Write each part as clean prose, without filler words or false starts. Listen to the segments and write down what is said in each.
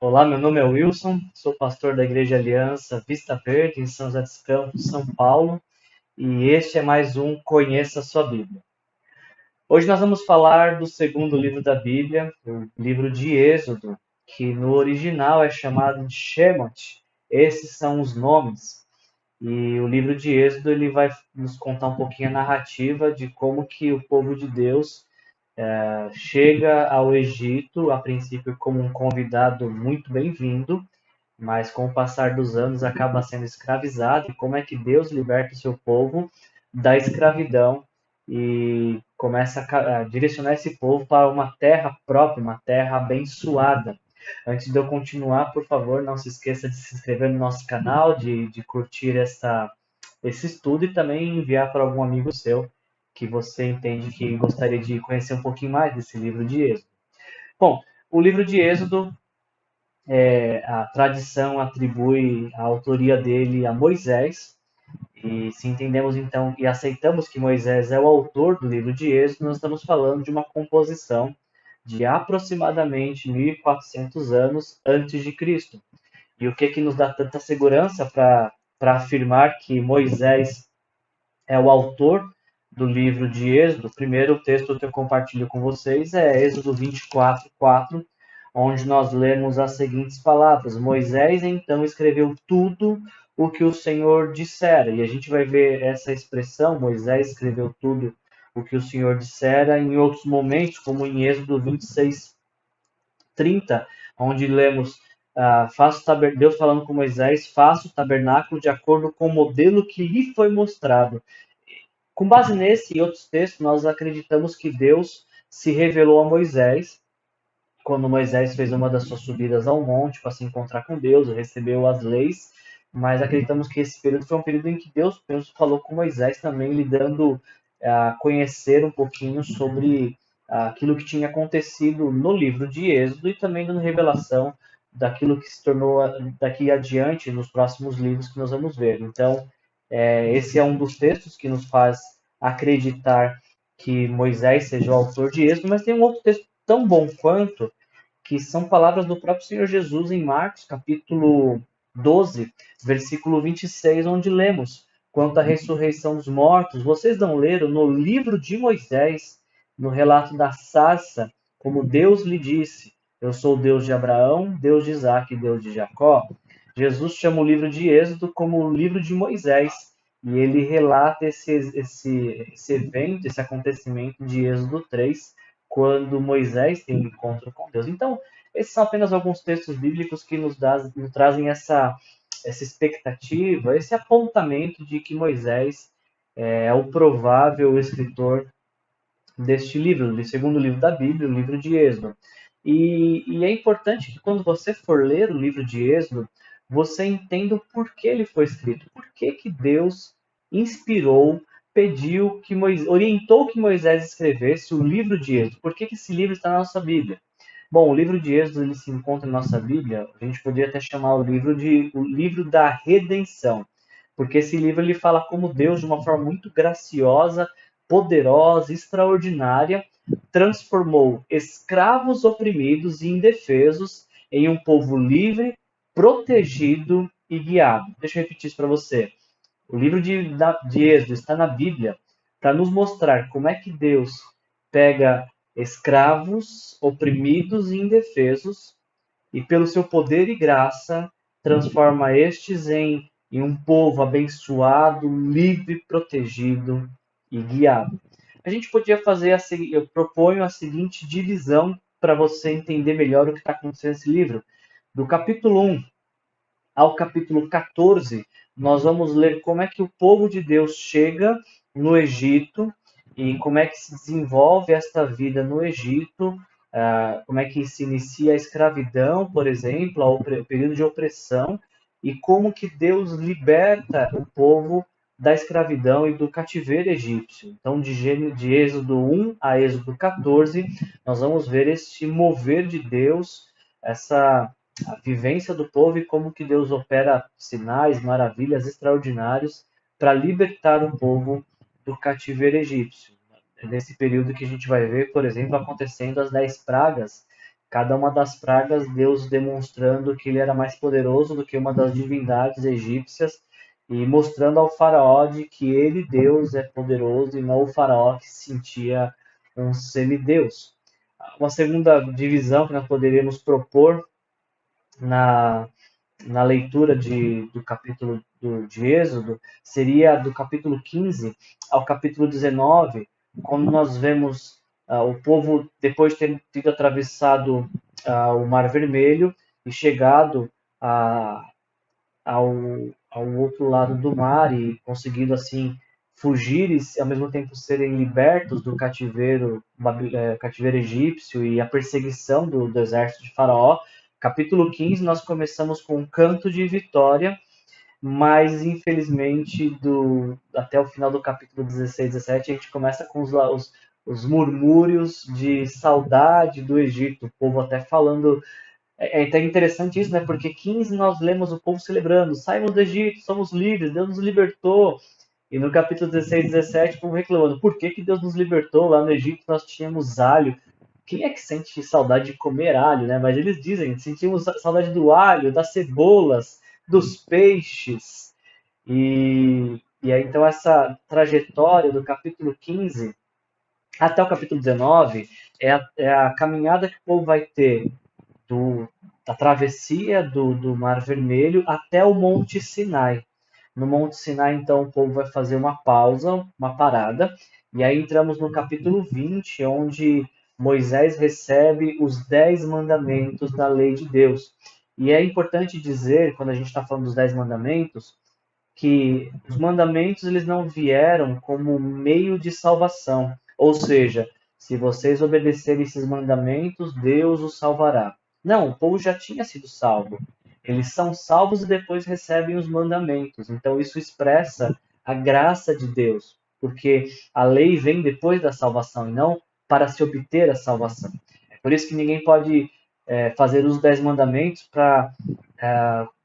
Olá, meu nome é Wilson, sou pastor da Igreja Aliança Vista Verde, em São José dos Campos, São Paulo, e este é mais um Conheça a Sua Bíblia. Hoje nós vamos falar do segundo livro da Bíblia, o livro de Êxodo, que no original é chamado de Shemot. Esses são os nomes. E o livro de Êxodo ele vai nos contar um pouquinho a narrativa de como que o povo de Deus chega ao Egito, a princípio como um convidado muito bem-vindo, mas com o passar dos anos acaba sendo escravizado, e como é que Deus liberta o seu povo da escravidão e começa a direcionar esse povo para uma terra própria, uma terra abençoada. Antes de eu continuar, por favor, não se esqueça de se inscrever no nosso canal, de curtir esse estudo e também enviar para algum amigo seu que você entende que gostaria de conhecer um pouquinho mais desse livro de Êxodo. Bom, o livro de Êxodo, a tradição atribui a autoria dele a Moisés, e se entendemos então e aceitamos que Moisés é o autor do livro de Êxodo, nós estamos falando de uma composição de aproximadamente 1400 anos antes de Cristo. E o que nos dá tanta segurança para afirmar que Moisés é o autor do livro de Êxodo? O primeiro texto que eu compartilho com vocês é Êxodo 24:4, onde nós lemos as seguintes palavras: Moisés então escreveu tudo o que o Senhor dissera. E a gente vai ver essa expressão, Moisés escreveu tudo o que o Senhor dissera, em outros momentos, como em Êxodo 26:30, onde lemos Deus falando com Moisés: faça o tabernáculo de acordo com o modelo que lhe foi mostrado. Com base nesse e outros textos, nós acreditamos que Deus se revelou a Moisés quando Moisés fez uma das suas subidas ao monte para se encontrar com Deus, recebeu as leis, mas acreditamos que esse período foi um período em que Deus mesmo falou com Moisés também, lhe dando a conhecer um pouquinho sobre aquilo que tinha acontecido no livro de Êxodo e também dando revelação daquilo que se tornou daqui adiante nos próximos livros que nós vamos ver. Então, esse é um dos textos que nos faz acreditar que Moisés seja o autor de Êxodo, mas tem um outro texto tão bom quanto, que são palavras do próprio Senhor Jesus em Marcos, capítulo 12, versículo 26, onde lemos: quanto à ressurreição dos mortos, vocês não leram no livro de Moisés, no relato da sarça, como Deus lhe disse: eu sou o Deus de Abraão, Deus de Isaac e Deus de Jacó? Jesus chama o livro de Êxodo como o livro de Moisés, e ele relata esse evento, esse acontecimento de Êxodo 3, quando Moisés tem um encontro com Deus. Então, esses são apenas alguns textos bíblicos que nos trazem essa expectativa, esse apontamento de que Moisés é o provável escritor deste livro, do segundo livro da Bíblia, o livro de Êxodo. E é importante que quando você for ler o livro de Êxodo, você entenda o porquê ele foi escrito, por que Deus inspirou, pediu que Moisés, orientou que Moisés escrevesse o livro de Êxodo, por que esse livro está na nossa Bíblia. Bom, o livro de Êxodo ele se encontra na nossa Bíblia, a gente poderia até chamar o livro da redenção, porque esse livro ele fala como Deus, de uma forma muito graciosa, poderosa, extraordinária, transformou escravos oprimidos e indefesos em um povo livre, protegido e guiado. Deixa eu repetir isso para você. O livro de Êxodo está na Bíblia para nos mostrar como é que Deus pega escravos, oprimidos e indefesos e, pelo seu poder e graça, transforma estes em um povo abençoado, livre, protegido e guiado. A gente podia fazer eu proponho a seguinte divisão para você entender melhor o que está acontecendo nesse livro. Do capítulo 1 ao capítulo 14, nós vamos ler como é que o povo de Deus chega no Egito e como é que se desenvolve esta vida no Egito, como é que se inicia a escravidão, por exemplo, o período de opressão, e como que Deus liberta o povo da escravidão e do cativeiro egípcio. Então, de Êxodo 1 a Êxodo 14, nós vamos ver este mover de Deus, essa a vivência do povo e como que Deus opera sinais, maravilhas extraordinários para libertar o povo do cativeiro egípcio. É nesse período que a gente vai ver, por exemplo, acontecendo as 10 pragas Cada uma das pragas, Deus demonstrando que ele era mais poderoso do que uma das divindades egípcias e mostrando ao faraó de que ele, Deus, é poderoso e não o faraó que se sentia um semideus. Uma segunda divisão que nós poderíamos propor na, na leitura do capítulo de Êxodo seria do capítulo 15 ao capítulo 19, quando nós vemos o povo, depois de ter tido atravessado o Mar Vermelho e chegado a, ao, ao outro lado do mar e conseguindo assim fugir e ao mesmo tempo serem libertos do cativeiro egípcio e a perseguição do exército de Faraó. Capítulo 15, nós começamos com um canto de vitória, mas infelizmente até o final do capítulo 16, 17, a gente começa com os murmúrios de saudade do Egito, o povo até falando. É até interessante isso, né? Porque 15 nós lemos o povo celebrando, saímos do Egito, somos livres, Deus nos libertou. E no capítulo 16, 17, o povo reclamando, por que Deus nos libertou? Lá no Egito nós tínhamos alho. Quem é que sente saudade de comer alho, né? Mas eles dizem, sentimos saudade do alho, das cebolas, dos peixes. E aí, então, essa trajetória do capítulo 15 até o capítulo 19 é a caminhada que o povo vai ter da travessia do Mar Vermelho até o Monte Sinai. No Monte Sinai, então, o povo vai fazer uma pausa, uma parada, e aí entramos no capítulo 20, onde Moisés recebe os 10 mandamentos da lei de Deus. E é importante dizer, quando a gente está falando dos 10 mandamentos, que os mandamentos eles não vieram como meio de salvação. Ou seja, se vocês obedecerem esses mandamentos, Deus os salvará. Não, o povo já tinha sido salvo. Eles são salvos e depois recebem os mandamentos. Então isso expressa a graça de Deus, porque a lei vem depois da salvação e não para se obter a salvação. É por isso que ninguém pode fazer os 10 mandamentos para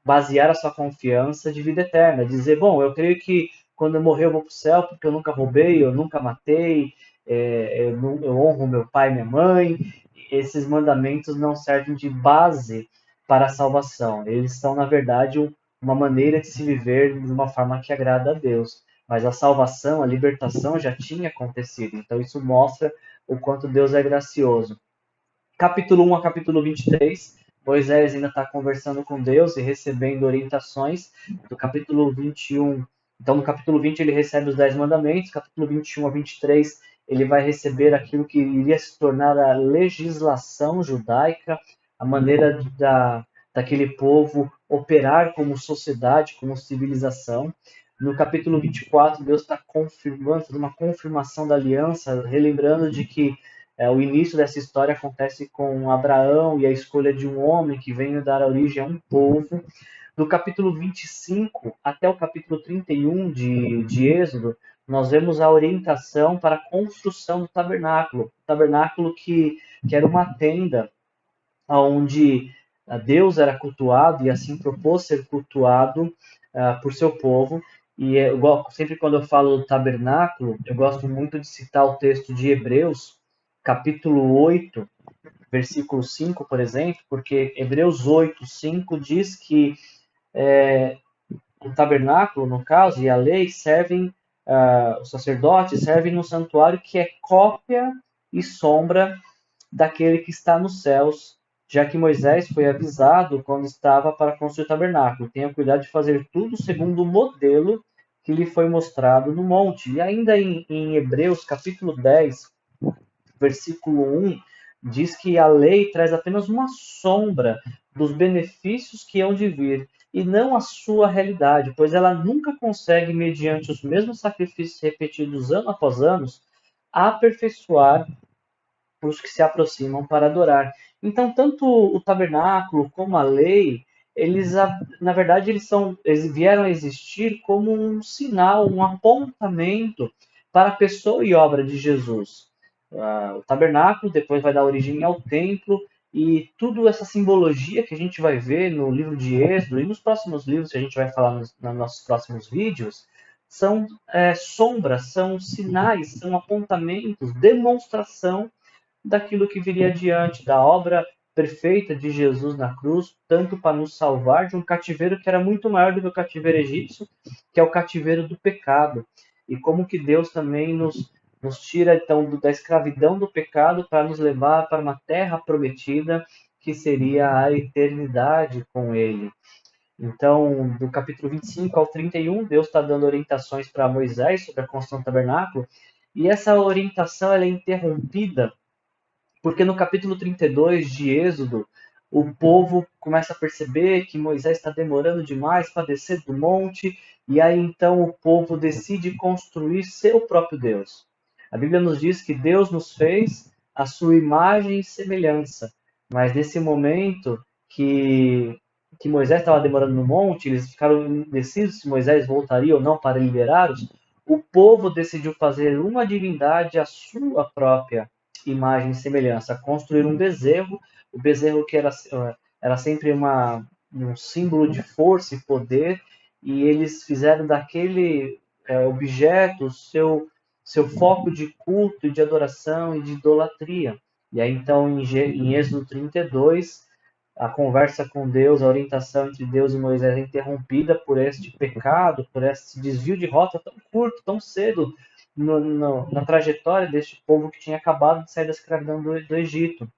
basear a sua confiança de vida eterna, dizer, bom, eu creio que quando eu morrer eu vou para o céu porque eu nunca roubei, eu nunca matei, eu honro meu pai e minha mãe. Esses mandamentos não servem de base para a salvação. Eles são, na verdade, uma maneira de se viver de uma forma que agrada a Deus. Mas a salvação, a libertação já tinha acontecido. Então isso mostra o quanto Deus é gracioso. Capítulo 1 a capítulo 23, Moisés ainda está conversando com Deus e recebendo orientações. Do capítulo 21, então no capítulo 20 ele recebe os 10 mandamentos, capítulo 21 a 23 ele vai receber aquilo que iria se tornar a legislação judaica, a maneira daquele povo operar como sociedade, como civilização. No capítulo 24, Deus está confirmando, fazendo uma confirmação da aliança, relembrando de que o início dessa história acontece com Abraão e a escolha de um homem que veio dar origem a um povo. Do capítulo 25 até o capítulo 31 de Êxodo, nós vemos a orientação para a construção do tabernáculo. O tabernáculo que era uma tenda onde Deus era cultuado e assim propôs ser cultuado por seu povo. E sempre quando eu falo do tabernáculo, eu gosto muito de citar o texto de Hebreus, capítulo 8, versículo 5, por exemplo, porque Hebreus 8, 5 diz que o tabernáculo, no caso, e a lei servem, os sacerdotes servem no santuário que é cópia e sombra daquele que está nos céus, já que Moisés foi avisado quando estava para construir o tabernáculo. Tenha cuidado de fazer tudo segundo o modelo que lhe foi mostrado no monte. E ainda em Hebreus, capítulo 10, versículo 1, diz que a lei traz apenas uma sombra dos benefícios que hão de vir, e não a sua realidade, pois ela nunca consegue, mediante os mesmos sacrifícios repetidos ano após ano, aperfeiçoar os que se aproximam para adorar. Então, tanto o tabernáculo como a lei, eles, na verdade, eles vieram a existir como um sinal, um apontamento para a pessoa e obra de Jesus. O tabernáculo depois vai dar origem ao templo, e tudo essa simbologia que a gente vai ver no livro de Êxodo e nos próximos livros que a gente vai falar nos nossos próximos vídeos, são sombras, são sinais, são apontamentos, demonstração daquilo que viria adiante, da obra perfeita de Jesus na cruz, tanto para nos salvar de um cativeiro que era muito maior do que o cativeiro egípcio, que é o cativeiro do pecado. E como que Deus também nos tira então da escravidão do pecado para nos levar para uma terra prometida, que seria a eternidade com Ele. Então, do capítulo 25 ao 31, Deus está dando orientações para Moisés sobre a construção do tabernáculo, e essa orientação ela é interrompida porque no capítulo 32 de Êxodo, o povo começa a perceber que Moisés está demorando demais para descer do monte, e aí então o povo decide construir seu próprio Deus. A Bíblia nos diz que Deus nos fez a sua imagem e semelhança, mas nesse momento que Moisés estava demorando no monte, eles ficaram indecisos se Moisés voltaria ou não para liberá-los, o povo decidiu fazer uma divindade à sua própria imagem e semelhança, construir um bezerro, o bezerro que era sempre um símbolo de força e poder, e eles fizeram daquele objeto seu foco de culto e de adoração e de idolatria. E aí então em Êxodo 32, a conversa com Deus, a orientação entre Deus e Moisés é interrompida por este pecado, por esse desvio de rota tão curto, tão cedo na trajetória deste povo que tinha acabado de sair da escravidão do Egito.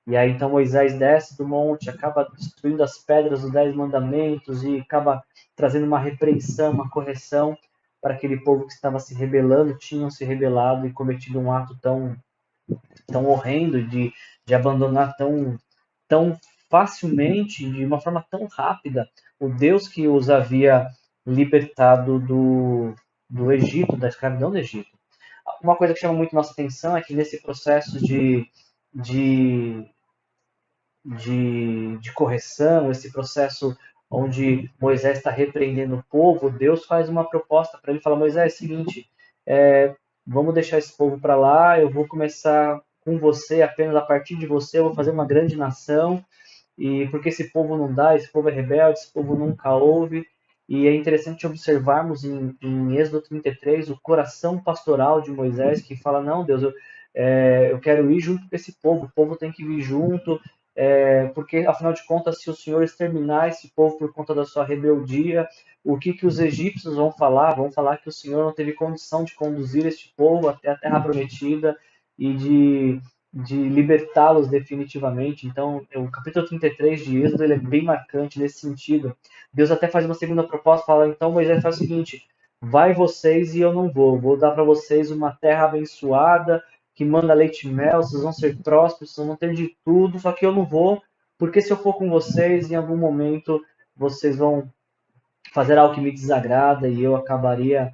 E aí então Moisés desce do monte, acaba destruindo as pedras dos 10 mandamentos e acaba trazendo uma repreensão, uma correção para aquele povo que estava se rebelando, tinham se rebelado e cometido um ato tão horrendo de abandonar tão facilmente, de uma forma tão rápida, o Deus que os havia libertado do Egito, da escravidão do Egito. Uma coisa que chama muito nossa atenção é que nesse processo de, de correção, esse processo onde Moisés está repreendendo o povo, Deus faz uma proposta para ele, fala, Moisés, é o seguinte, vamos deixar esse povo para lá, eu vou começar com você, apenas a partir de você, eu vou fazer uma grande nação, e porque esse povo não dá, esse povo é rebelde, esse povo nunca ouve, e é interessante observarmos em Êxodo 33 o coração pastoral de Moisés, que fala, não, Deus, eu quero ir junto com esse povo, o povo tem que vir junto, porque afinal de contas, se o Senhor exterminar esse povo por conta da sua rebeldia, o que os egípcios vão falar? Vão falar que o Senhor não teve condição de conduzir este povo até a terra prometida e de libertá-los definitivamente. Então, o capítulo 33 de Êxodo ele é bem marcante nesse sentido. Deus até faz uma segunda proposta, fala, então Moisés faz o seguinte, vai vocês e eu não vou dar para vocês uma terra abençoada, que manda leite e mel, vocês vão ser prósperos, vocês vão ter de tudo, só que eu não vou, porque se eu for com vocês, em algum momento vocês vão fazer algo que me desagrada e eu acabaria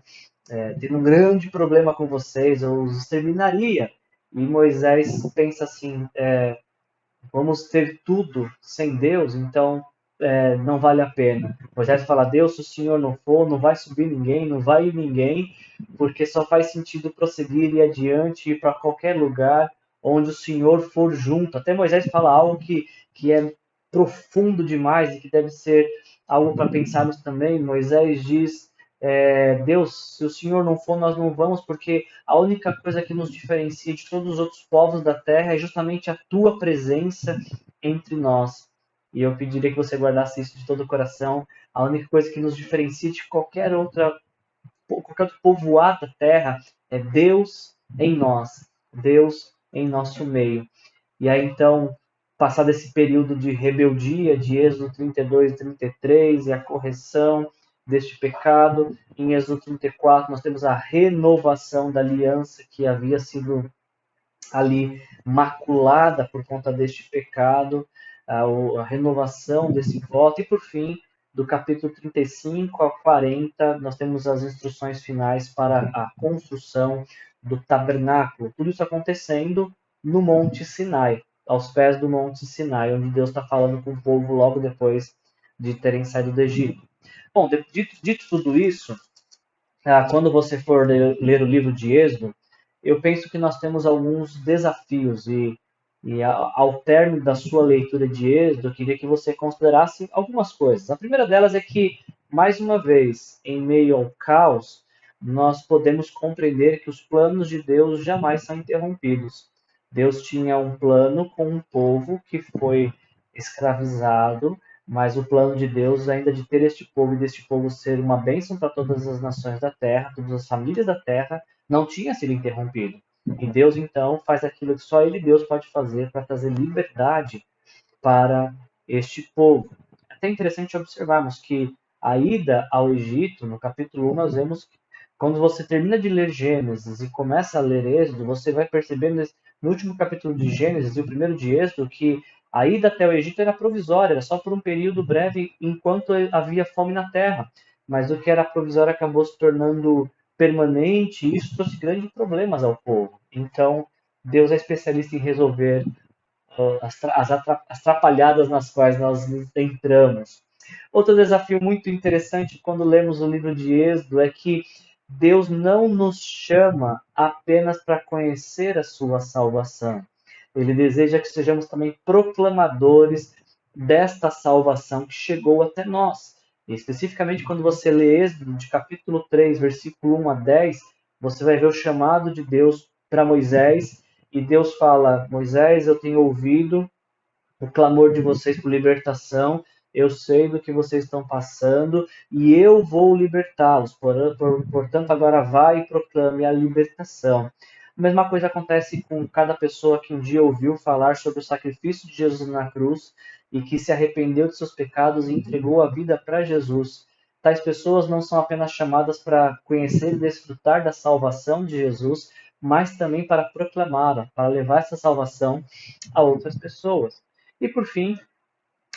tendo um grande problema com vocês, eu os exterminaria. E Moisés pensa assim, vamos ter tudo sem Deus, então não vale a pena. Moisés fala, Deus, se o Senhor não for, não vai subir ninguém, não vai ir ninguém, porque só faz sentido prosseguir e adiante, ir para qualquer lugar onde o Senhor for junto. Até Moisés fala algo que é profundo demais e que deve ser algo para pensarmos também. Moisés diz, Deus, se o Senhor não for, nós não vamos, porque a única coisa que nos diferencia de todos os outros povos da terra é justamente a tua presença entre nós. E eu pediria que você guardasse isso de todo o coração. A única coisa que nos diferencia de qualquer outro povoado da terra é Deus em nós, Deus em nosso meio. E aí então, passado esse período de rebeldia, de Êxodo 32 e 33, e a correção deste pecado, em Êxodo 34 nós temos a renovação da aliança que havia sido ali maculada por conta deste pecado, a renovação desse voto, e por fim, do capítulo 35 ao 40, nós temos as instruções finais para a construção do tabernáculo. Tudo isso acontecendo no Monte Sinai, aos pés do Monte Sinai, onde Deus está falando com o povo logo depois de terem saído do Egito. Bom, dito tudo isso, quando você for ler o livro de Êxodo, eu penso que nós temos alguns desafios e ao término da sua leitura de Êxodo, eu queria que você considerasse algumas coisas. A primeira delas é que, mais uma vez, em meio ao caos, nós podemos compreender que os planos de Deus jamais são interrompidos. Deus tinha um plano com um povo que foi escravizado, mas o plano de Deus ainda de ter este povo e deste povo ser uma bênção para todas as nações da terra, todas as famílias da terra, não tinha sido interrompido. E Deus então faz aquilo que só Ele, Deus, pode fazer para trazer liberdade para este povo. É até interessante observarmos que a ida ao Egito, no capítulo 1, nós vemos que quando você termina de ler Gênesis e começa a ler Êxodo, você vai perceber no último capítulo de Gênesis e o primeiro de Êxodo que a ida até o Egito era provisória, era só por um período breve enquanto havia fome na terra. Mas o que era provisório acabou se tornando permanente e isso trouxe grandes problemas ao povo. Então, Deus é especialista em resolver as trapalhadas nas quais nós entramos. Outro desafio muito interessante quando lemos o livro de Êxodo é que Deus não nos chama apenas para conhecer a sua salvação. Ele deseja que sejamos também proclamadores desta salvação que chegou até nós. E especificamente quando você lê Êxodo, de capítulo 3, versículo 1 a 10, você vai ver o chamado de Deus para Moisés, e Deus fala: Moisés, eu tenho ouvido o clamor de vocês por libertação, eu sei do que vocês estão passando e eu vou libertá-los. Portanto, agora vai e proclame a libertação. A mesma coisa acontece com cada pessoa que um dia ouviu falar sobre o sacrifício de Jesus na cruz e que se arrependeu de seus pecados e entregou a vida para Jesus. Tais pessoas não são apenas chamadas para conhecer e desfrutar da salvação de Jesus, mas também para proclamá-la, para levar essa salvação a outras pessoas. E por fim,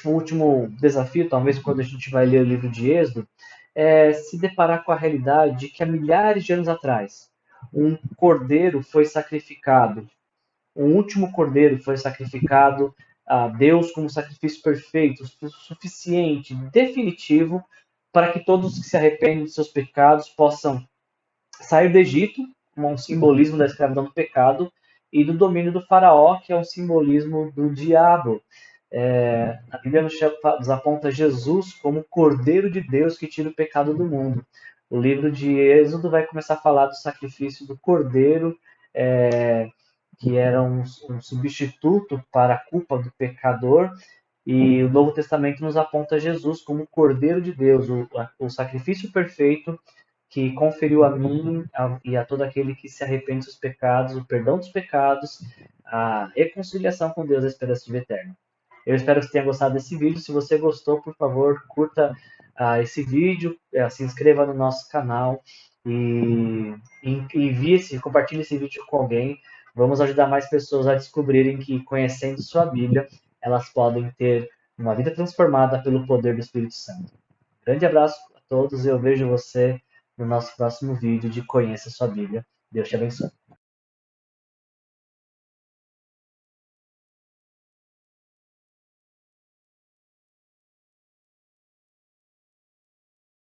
o último desafio, talvez quando a gente vai ler o livro de Êxodo, é se deparar com a realidade de que há milhares de anos atrás, um cordeiro foi sacrificado, um último cordeiro foi sacrificado a Deus como sacrifício perfeito, suficiente, definitivo, para que todos que se arrependem de seus pecados possam sair do Egito, um simbolismo da escravidão do pecado, e do domínio do faraó, que é um simbolismo do diabo. A Bíblia nos aponta Jesus como o Cordeiro de Deus que tira o pecado do mundo. O livro de Êxodo vai começar a falar do sacrifício do Cordeiro, que era um substituto para a culpa do pecador, e o Novo Testamento nos aponta Jesus como o Cordeiro de Deus, o sacrifício perfeito que conferiu a mim e a todo aquele que se arrepende dos pecados, o perdão dos pecados, a reconciliação com Deus e a esperança de vida eterna. Eu espero que você tenha gostado desse vídeo. Se você gostou, por favor, curta esse vídeo, se inscreva no nosso canal e compartilhe esse vídeo com alguém. Vamos ajudar mais pessoas a descobrirem que, conhecendo sua Bíblia, elas podem ter uma vida transformada pelo poder do Espírito Santo. Grande abraço a todos e eu vejo você no nosso próximo vídeo de Conheça Sua Bíblia. Deus te abençoe.